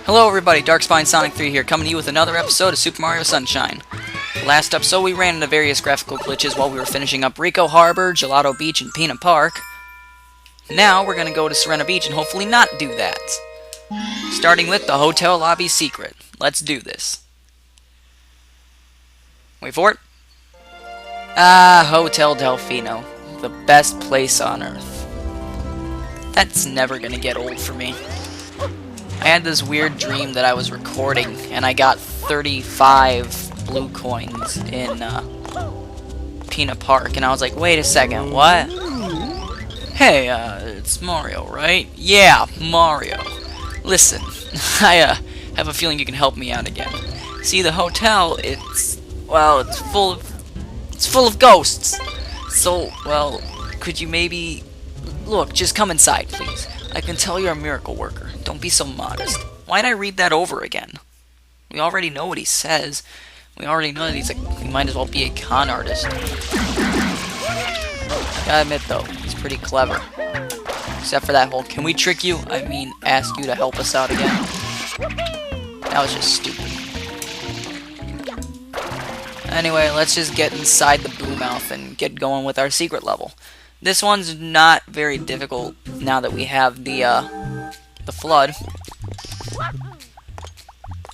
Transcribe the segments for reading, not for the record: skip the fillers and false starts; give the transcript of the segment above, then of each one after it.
Hello everybody, Darkspine Sonic 3 here, coming to you with another episode of Super Mario Sunshine. Last episode we ran into various graphical glitches while we were finishing up Rico Harbor, Gelato Beach, and Peanut Park. Now we're going to go to Serena Beach and hopefully not do that. Starting with the hotel lobby secret. Let's do this. Wait for it. Hotel Delfino. The best place on Earth. That's never going to get old for me. I had this weird dream that I was recording, and I got 35 blue coins in Peanut Park, and I was like, wait a second, what? Hey, it's Mario, right? Yeah, Mario. Listen, I have a feeling you can help me out again. See, the hotel, it's full of ghosts. So, well, could you maybe... Look, just come inside, please. I can tell you're a miracle worker. Don't be so modest. Why'd I read that over again? We already know what he says. We already know that he might as well be a con artist. Gotta admit though, he's pretty clever. Except for that whole, can we trick you? I mean, ask you to help us out again. That was just stupid. Anyway, let's just get inside the Boo Mouth and get going with our secret level. This one's not very difficult now that we have the flood.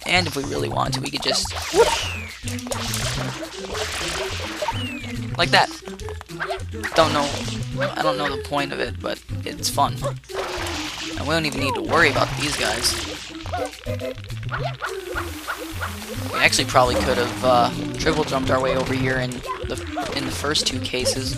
And if we really want to, we could just... like that. I don't know the point of it, but it's fun. And we don't even need to worry about these guys. We actually probably could have triple jumped our way over here in the first two cases.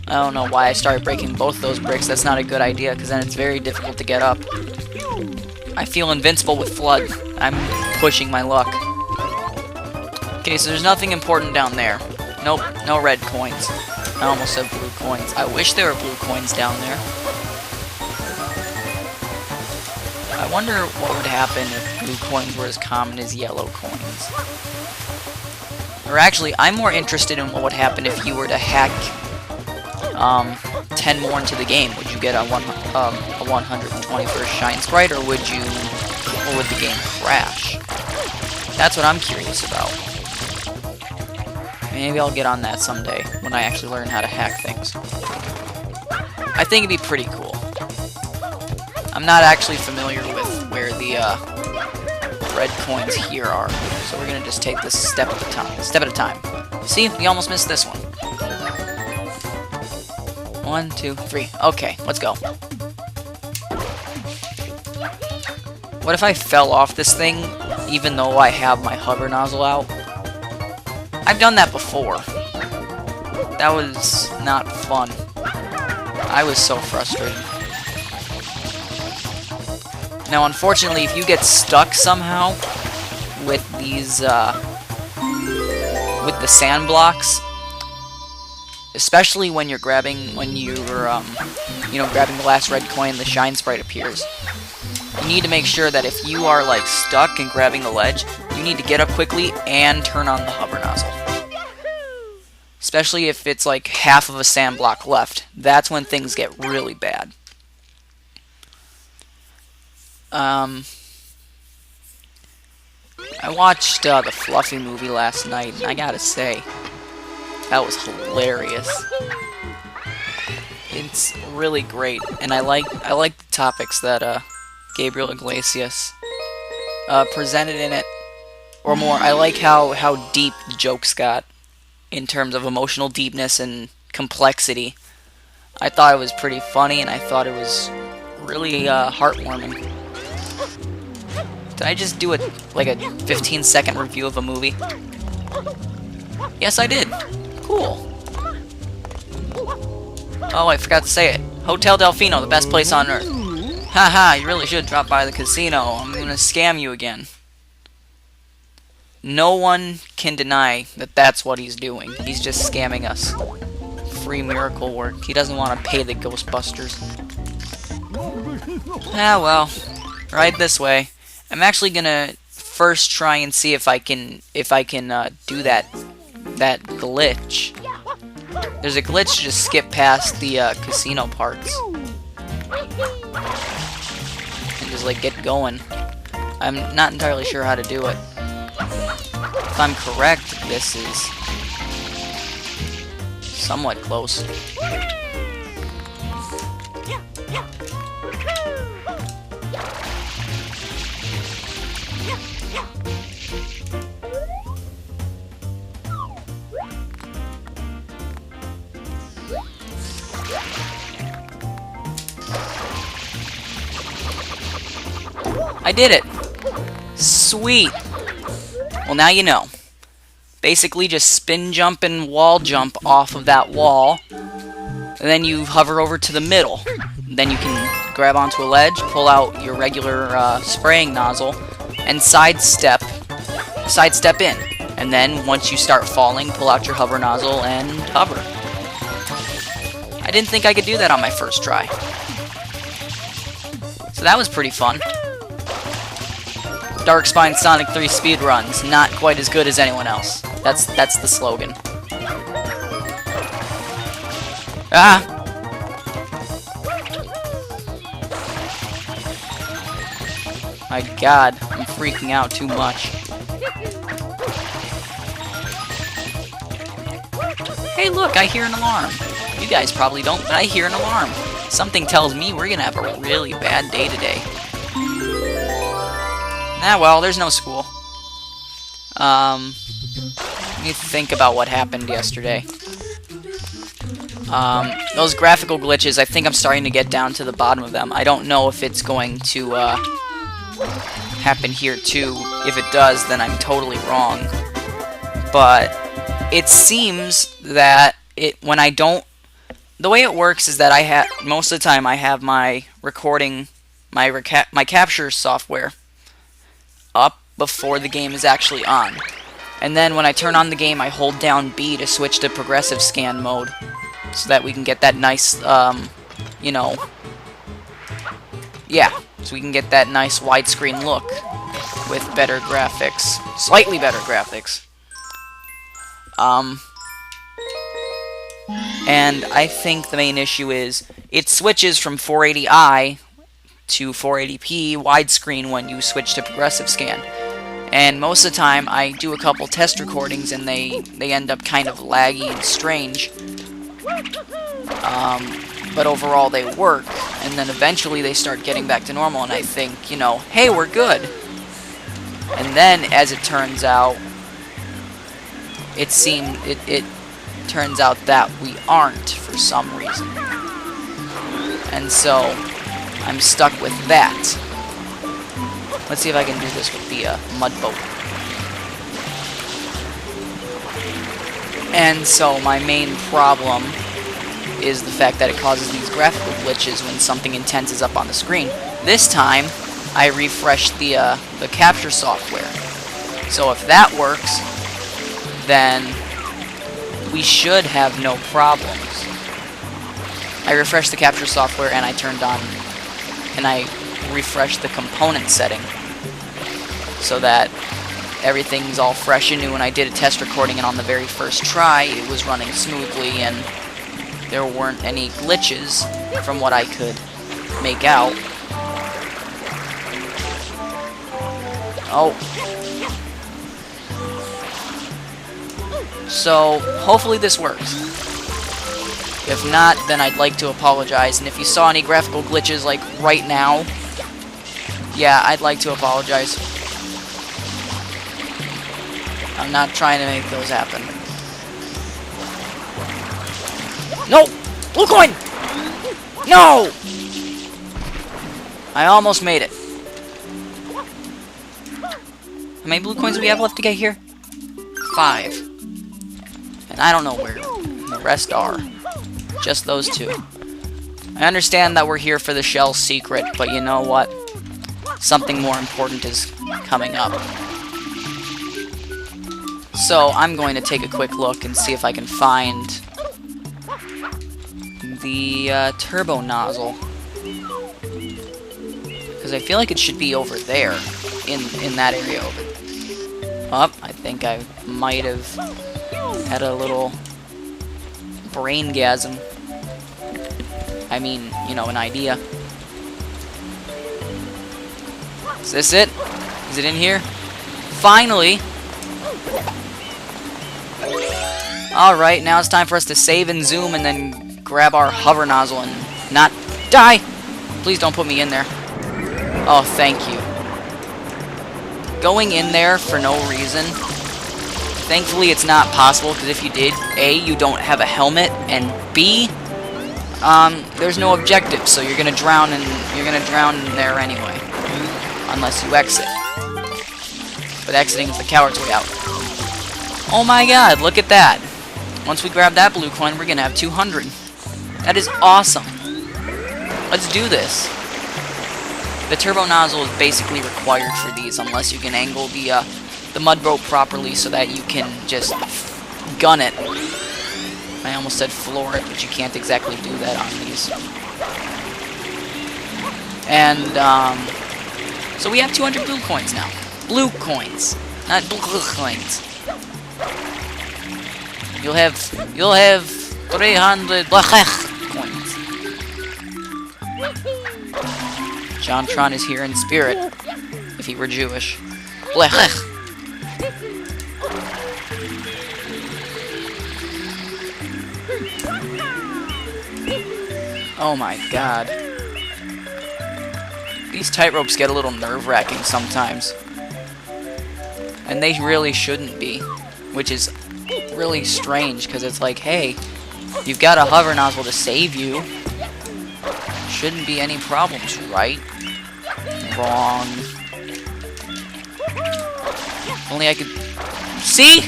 I don't know why I started breaking both those bricks. That's not a good idea, because then it's very difficult to get up. I feel invincible with Flood. I'm pushing my luck. Okay, so there's nothing important down there. Nope, no red coins. I almost said blue coins. I wish there were blue coins down there. I wonder what would happen if blue coins were as common as yellow coins. Or actually, I'm more interested in what would happen if you were to hack 10 more into the game. Would you get a 121st Shine Sprite, or would the game crash? That's what I'm curious about. Maybe I'll get on that someday, when I actually learn how to hack things. I think it'd be pretty cool. I'm not actually familiar with where the red coins here are, so we're gonna just take this step at a time. See, we almost missed this one. 1, 2, 3. Okay, let's go. What if I fell off this thing, even though I have my hover nozzle out? I've done that before. That was not fun. I was so frustrated. Now, unfortunately, if you get stuck somehow with these, with the sand blocks, especially when you're grabbing the last red coin, the Shine Sprite appears. You need to make sure that if you are, like, stuck and grabbing the ledge, you need to get up quickly and turn on the hover nozzle. Especially if it's, like, half of a sand block left. That's when things get really bad. I watched the Fluffy movie last night, and I gotta say, that was hilarious. It's really great, and I like the topics that Gabriel Iglesias presented in it. Or more, I like how deep the jokes got in terms of emotional deepness and complexity. I thought it was pretty funny, and I thought it was really heartwarming. Did I just do like a 15-second review of a movie? Yes, I did. Cool. Oh, I forgot to say it. Hotel Delfino, the best place on Earth. Haha, you really should drop by the casino. I'm gonna scam you again. No one can deny that that's what he's doing. He's just scamming us. Free miracle work. He doesn't want to pay the Ghostbusters. Ah, well. Right this way. I'm actually gonna first try and see if I can do that glitch. There's a glitch to just skip past the casino parts. just like get going. I'm not entirely sure how to do it. If I'm correct, this is somewhat close. I did it! Sweet! Well, now you know. Basically, just spin jump and wall jump off of that wall, and then you hover over to the middle. Then you can grab onto a ledge, pull out your regular spraying nozzle, and sidestep in. And then, once you start falling, pull out your hover nozzle and hover. I didn't think I could do that on my first try. So that was pretty fun. Darkspine Sonic 3 speedruns, not quite as good as anyone else. That's the slogan. Ah! My god, I'm freaking out too much. Hey look, I hear an alarm. You guys probably don't, but I hear an alarm. Something tells me we're gonna have a really bad day today. Ah, well, there's no school. Let me think about what happened yesterday. Those graphical glitches, I think I'm starting to get down to the bottom of them. I don't know if it's going to, happen here too. If it does, then I'm totally wrong. But it seems that when I don't... The way it works is that most of the time I have my recording, my capture software up before the game is actually on. And then when I turn on the game, I hold down B to switch to progressive scan mode, so that we can get that nice, you know, yeah, so we can get that nice widescreen look with better graphics, slightly better graphics. And I think the main issue is it switches from 480i to 480p widescreen when you switch to progressive scan. And most of the time I do a couple test recordings and they end up kind of laggy and strange. But overall they work, and then eventually they start getting back to normal, and I think, you know, hey, we're good. And then, as it turns out, it turns out that we aren't for some reason. And so, I'm stuck with that. Let's see if I can do this with the mud boat. And so, my main problem is the fact that it causes these graphical glitches when something intense is up on the screen. This time, I refreshed the capture software. So if that works, then we should have no problems. I refreshed the capture software and I turned on, and I refreshed the component setting so that everything's all fresh and new. When I did a test recording and on the very first try, it was running smoothly and there weren't any glitches from what I could make out. Oh. So, hopefully this works. If not, then I'd like to apologize. And if you saw any graphical glitches, like, right now, yeah, I'd like to apologize. I'm not trying to make those happen. No! Blue coin! No! I almost made it. How many blue coins do we have left to get here? 5. And I don't know where the rest are. Just those 2. I understand that we're here for the shell secret, but you know what? Something more important is coming up. So I'm going to take a quick look and see if I can find the turbo nozzle, because I feel like it should be over there in that area over there. Oh, I think I might have had a little brain-gasm. I mean, you know, an idea. Is this it? Is it in here? Finally! Alright, now it's time for us to save and zoom and then grab our hover nozzle and not die! Please don't put me in there. Oh, thank you. Going in there for no reason. Thankfully, it's not possible, because if you did, A, you don't have a helmet, and B, there's no objective, so you're gonna drown in there anyway. Unless you exit. But exiting is the coward's way out. Oh my god, look at that! Once we grab that blue coin, we're gonna have 200. That is awesome. Let's do this. The turbo nozzle is basically required for these, unless you can angle the mud boat properly so that you can just gun it. I almost said floor it, but you can't exactly do that on these. And, so we have 200 blue coins now. Blue coins, not blue coins. You'll have 300 coins. JonTron is here in spirit, if he were Jewish. Oh my god. These tightropes get a little nerve-wracking sometimes. And they really shouldn't be. Which is really strange, because it's like, hey, you've got a hover nozzle to save you. Shouldn't be any problems, right? Wrong. Only I could... See?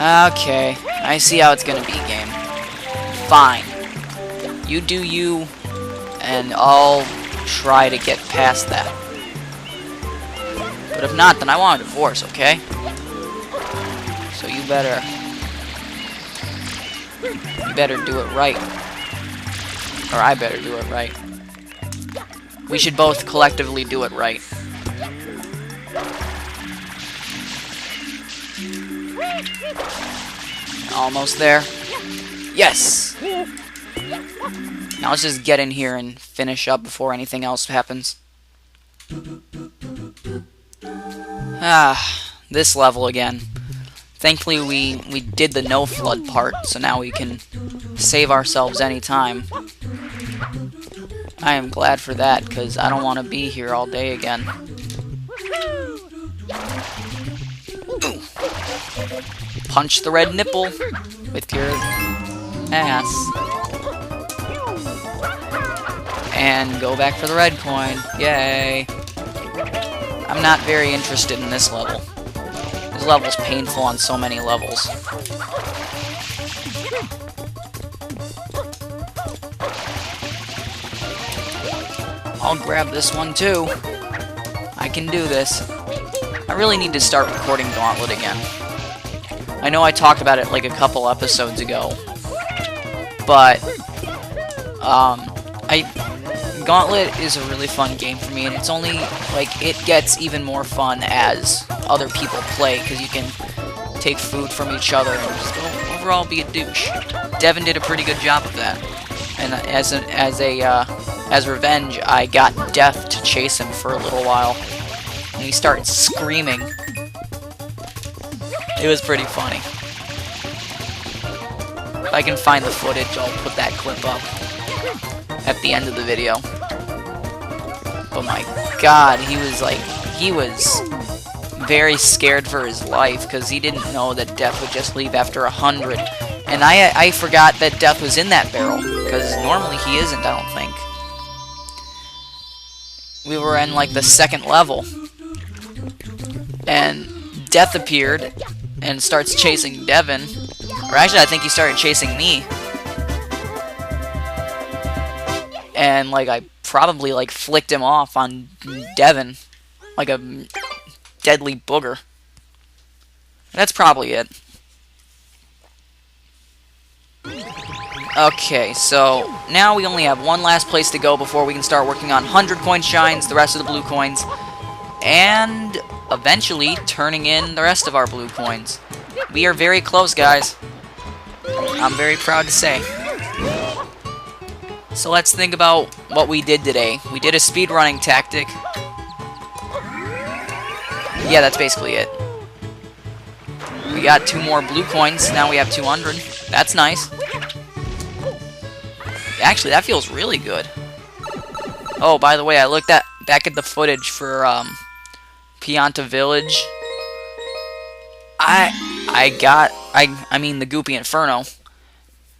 Okay, I see how it's gonna be, game. Fine. You do you, and I'll try to get past that. But if not, then I want a divorce, okay? So you better do it right. Or I better do it right. We should both collectively do it right. Almost there. Yes! Now let's just get in here and finish up before anything else happens. This level again. Thankfully we did the no flood part, so now we can save ourselves any time. I am glad for that, because I don't want to be here all day again. Punch the red nipple with your ass. And go back for the red coin. Yay. I'm not very interested in this level. This level's painful on so many levels. I'll grab this one too. I can do this. I really need to start recording Gauntlet again. I know I talked about it like a couple episodes ago, but Gauntlet is a really fun game for me, and it's only like it gets even more fun as other people play, because you can take food from each other and just overall be a douche. Devin did a pretty good job of that, and as revenge, I got Death to chase him for a little while, and he started screaming. It was pretty funny. If I can find the footage, I'll put that clip up at the end of the video. Oh my god, he was very scared for his life, because he didn't know that Death would just leave after 100. And I forgot that Death was in that barrel, because normally he isn't, I don't think. We were in like the second level, and Death appeared and starts chasing Devin. Or actually, I think he started chasing me. And like I probably like flicked him off on Devin like a deadly booger. That's probably it. Okay, so now we only have one last place to go before we can start working on 100 coin shines, the rest of the blue coins, and eventually turning in the rest of our blue coins. We are very close, guys. I'm very proud to say. So let's think about what we did today. We did a speedrunning tactic. Yeah, that's basically it. We got 2 more blue coins. Now we have 200. That's nice. Actually, that feels really good. Oh, by the way, I looked back at the footage for Pianta Village. I mean the Goopy Inferno.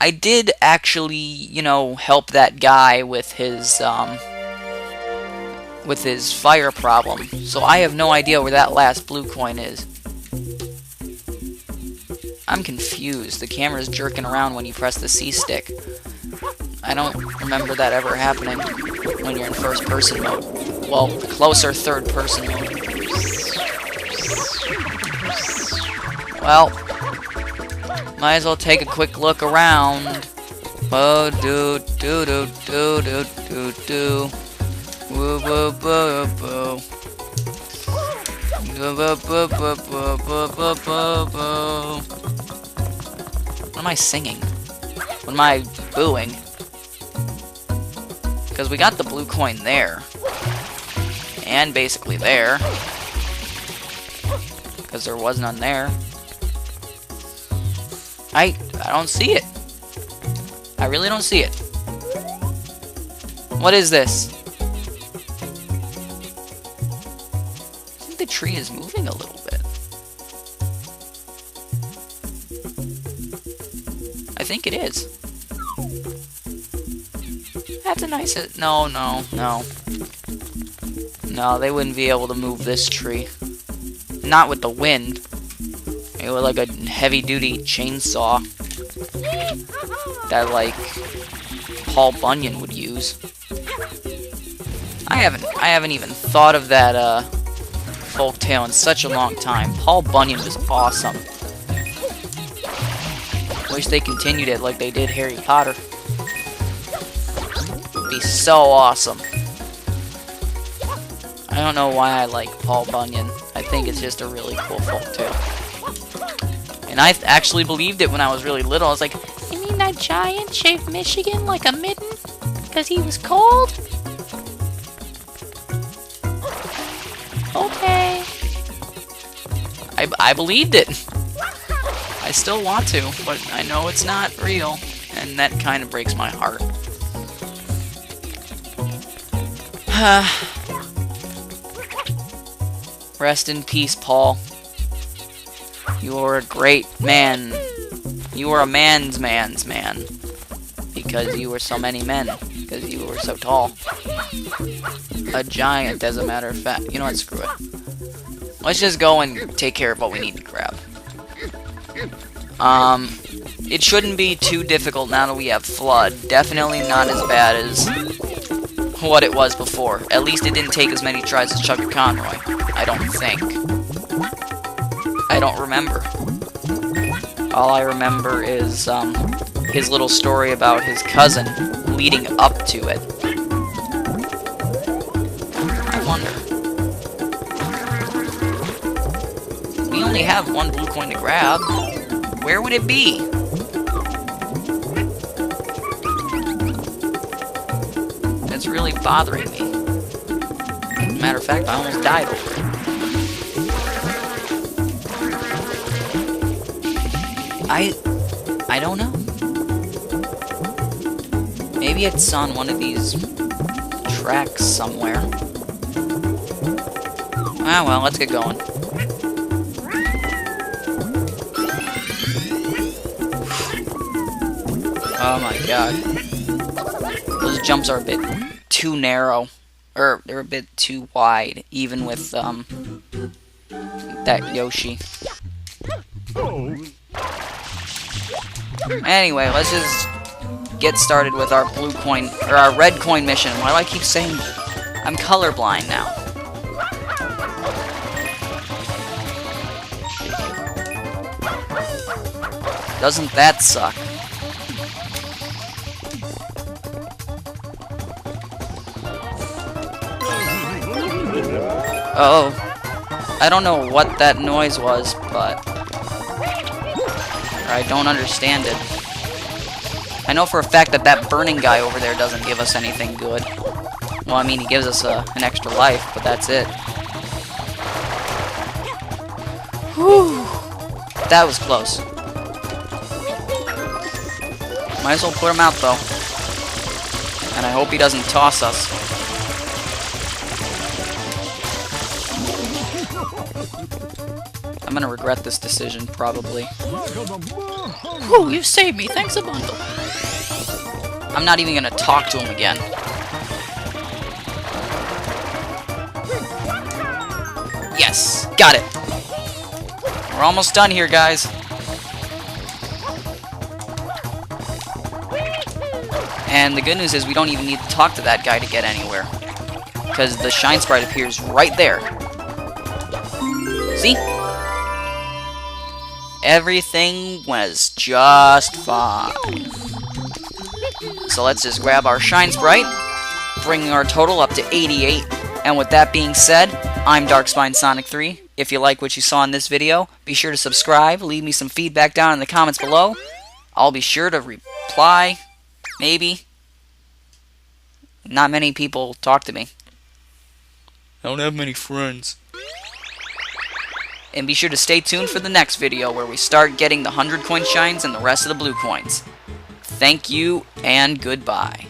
I did actually, you know, help that guy with his fire problem. So I have no idea where that last blue coin is. I'm confused. The camera's jerking around when you press the C stick. I don't remember that ever happening when you're in first person mode. Well, closer third person mode. Well, might as well take a quick look around. Oh, do do do do do do do. Woo woo boo boo. Boo boo boo boo boo boo boo boo. What am I singing? What am I booing? Because we got the blue coin there. And basically there. Because there was none there. I don't see it. I really don't see it. What is this? I think the tree is moving a little bit. I think it is. That's a nice... No, no, no. No, they wouldn't be able to move this tree. Not with the wind. It was like a heavy-duty chainsaw that, like, Paul Bunyan would use. I haven't even thought of that folktale in such a long time. Paul Bunyan was awesome. Wish they continued it like they did Harry Potter. It'd be so awesome. I don't know why I like Paul Bunyan. I think it's just a really cool folktale. And I actually believed it when I was really little. I was like, you mean that giant shaved Michigan like a mitten? Because he was cold? Okay. I believed it. I still want to, but I know it's not real. And that kind of breaks my heart. Rest in peace, Paul. You are a great man. You were a man's man. Because you were so many men. Because you were so tall. A giant, as a matter of fact. You know what, screw it. Let's just go and take care of what we need to grab. It shouldn't be too difficult now that we have Flood. Definitely not as bad as what it was before. At least it didn't take as many tries as Chugga Conroy. I don't think. I don't remember. All I remember is, his little story about his cousin leading up to it. I wonder. We only have 1 blue coin to grab. Where would it be? That's really bothering me. Matter of fact, I almost died over it. I don't know. Maybe it's on one of these tracks somewhere. Ah, well, let's get going. Oh my god. Those jumps are a bit too narrow. Or, they're a bit too wide, even with, that Yoshi. Anyway, let's just get started with our blue coin, or our red coin mission. Why do I keep saying I'm colorblind now? Doesn't that suck? Uh-oh. I don't know what that noise was, but I don't understand it. I know for a fact that that burning guy over there doesn't give us anything good. Well, I mean, he gives us an extra life, but that's it. Whew. That was close. Might as well put him out, though. And I hope he doesn't toss us. I'm gonna regret this decision, probably. Whew, you saved me. Thanks a bundle. I'm not even gonna talk to him again. Yes, got it. We're almost done here, guys. And the good news is we don't even need to talk to that guy to get anywhere. Because the Shine Sprite appears right there. See? Everything was just fine. So let's just grab our Shine Sprite, bringing our total up to 88. And with that being said, I'm Darkspine Sonic 3. If you like what you saw in this video, be sure to subscribe, leave me some feedback down in the comments below. I'll be sure to reply. Maybe. Not many people talk to me. I don't have many friends. And be sure to stay tuned for the next video where we start getting the 100 coin shines and the rest of the blue coins. Thank you and goodbye.